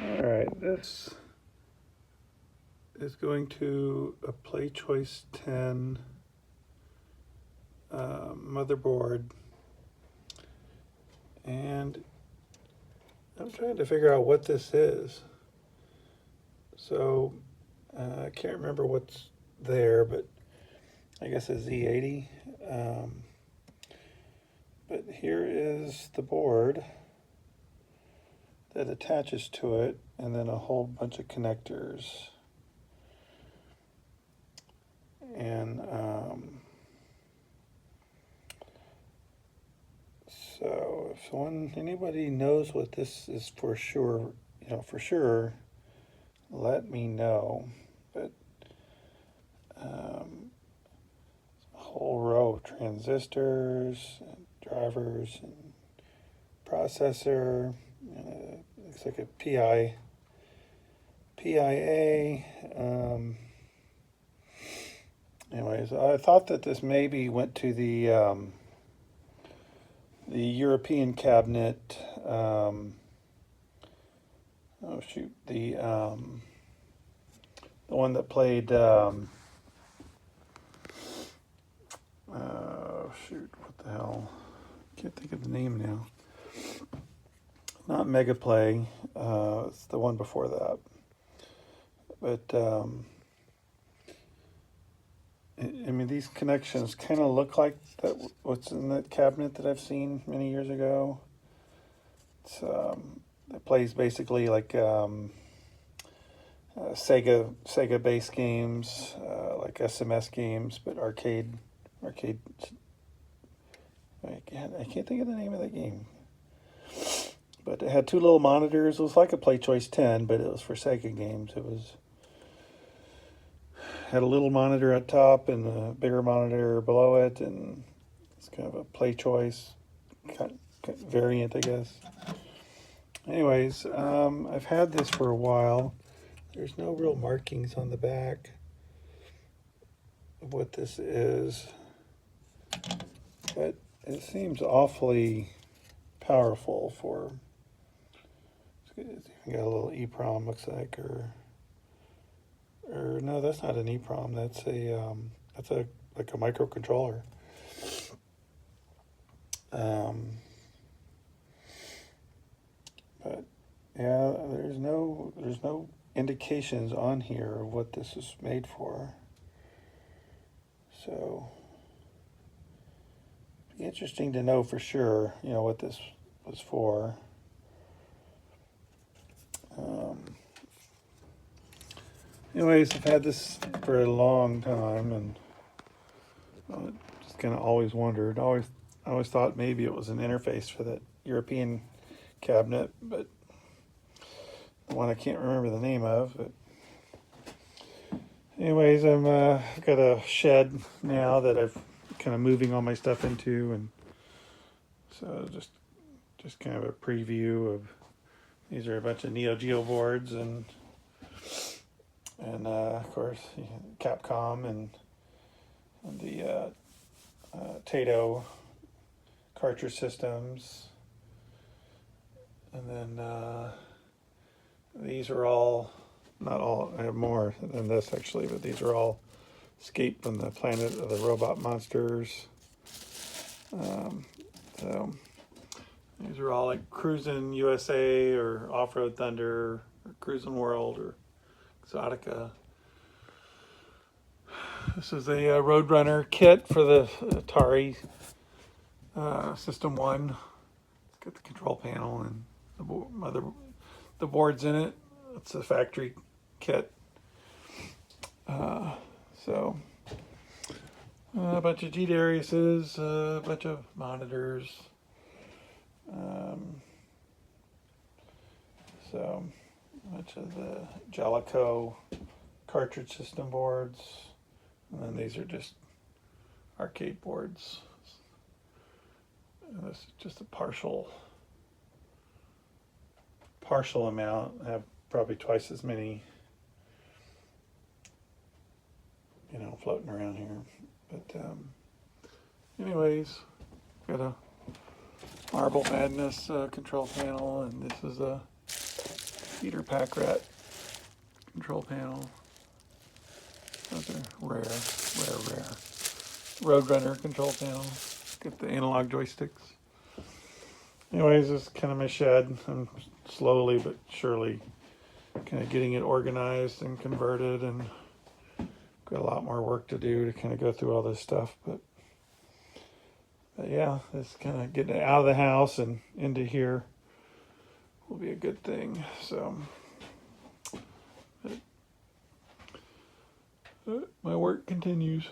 Alright, this is going to a Playchoice 10 motherboard, and I'm trying to figure out what this is. So I can't remember what's there, but I guess a Z80. But here is the board that attaches to it, and then a whole bunch of connectors. And so if anybody knows what this is for sure, for sure, let me know. But a whole row of transistors, and drivers, and processor. Looks like a PIA. Anyways, I thought that this maybe went to the European cabinet. Oh shoot, the one that played. Shoot, what the hell? Can't think of the name now. Not Mega Play. It's the one before that. But I mean, these connections kind of look like that. What's in that cabinet that I've seen many years ago? It's it plays basically like Sega based games, like SMS games, but arcade. I can't think of the name of that game. But it had two little monitors. It was like a Playchoice 10, but it was for Sega games. Had a little monitor at top and a bigger monitor below it, and it's kind of a Playchoice variant, I guess. Anyways, I've had this for a while. There's no real markings on the back of what this is, but it seems awfully powerful for. It's got a little EEPROM, looks like, or no, that's not an EEPROM. That's like a microcontroller. But yeah, there's no indications on here of what this is made for. So it'd be interesting to know for sure, what this was for. Anyways, I've had this for a long time, and just kind of always wondered. I always thought maybe it was an interface for that European cabinet, but the one I can't remember the name of. But anyways, I've got a shed now that I've kind of moving all my stuff into, and so just kind of a preview of. These are a bunch of Neo Geo boards, and of course Capcom and the Tato cartridge systems, and then these are all, not all, I have more than this actually, but these are all Escape from the Planet of the Robot Monsters. So these are all like Cruisin' USA or Off-Road Thunder or Cruisin' World or Exotica. This is a Roadrunner kit for the Atari System 1. It's got the control panel and the boards in it. It's a factory kit. So a bunch of G Dariuses, a bunch of monitors. So a bunch of the Jellico cartridge system boards, and then these are just arcade boards. And this is just a partial amount. I have probably twice as many, floating around here. But anyways, got a Marble Madness control panel, and this is a Heater pack rat control panel. Those are rare. Roadrunner control panel. Get the analog joysticks. Anyways, this is kind of my shed. I'm slowly but surely kind of getting it organized and converted, and got a lot more work to do to kind of go through all this stuff. But yeah, this kind of getting it out of the house and into here will be a good thing. So my work continues.